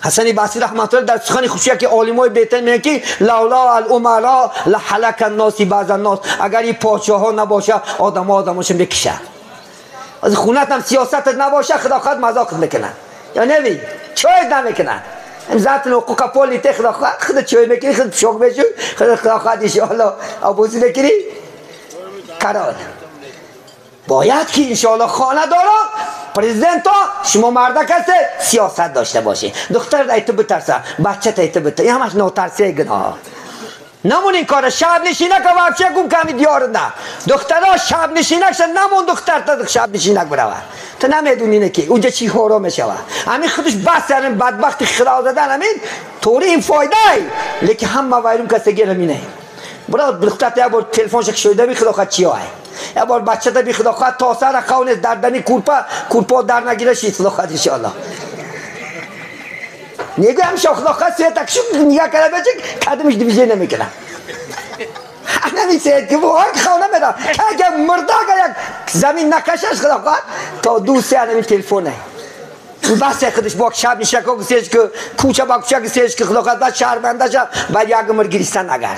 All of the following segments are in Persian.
حسن بصری رحمت الله در سخن خوشی که عالمای بهتر میگن که لولا الامراء لهلك الناس بعض الناس، اگر این پادشاه ها نباشه آدماشون بکشه. از خونت هم سیاست نباشه خدا خود مذاق میکنن یا نوی چای نمیکنن. ذات حقوق پولیت خدا چای میکنی خدا شوق بشو خدا خود ان شاء الله ابوزی بکنی قرار. باید که ان شاء الله خانه دارا پرزیدنت ها شما مردا کسی سیاست داشته باشه. دختر دایت بترسه، بچه دایت بترسه، این همش ناترسی گناه. نمون این کار شب نشینک و بچه گم کمی دیار نه. دخترها شب نشینک شد نمون دختر تا شب نشینک بروه. تو نمیدونی نه که اونجا چی هورا میشوه. همین خودش بس همین بدبختی خراب دادن همین طوری این فایده ای. لیکن همه وایرون کسی گیر همینه. برای دختر یا بار تلفن شک شده بی خدا خود چی آه. یا بار بچه تا بی خدا خود تاسر خونه دردنی کورپا در نگیره شید خدا خود ان شاء الله. نیگه همیشه خدا خواست سویت اکشو نگه کرده بچه کدومش دیویژه نمیکنه. همین سویت که بوهای که خونه میدم که اگه مرده اگر یک زمین نکشش خدا خواست تا دوسته همین تلفونه. بس خودش باک شب نشه که گسیش که کوچه باکشه گسیش که خدا خواست بعد شهرمنده شد بعد یک عمر گریستن نگر.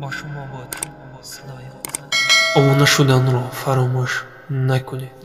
با شما باد صدای خدا. آمانه شدن رو فراموش نکنید.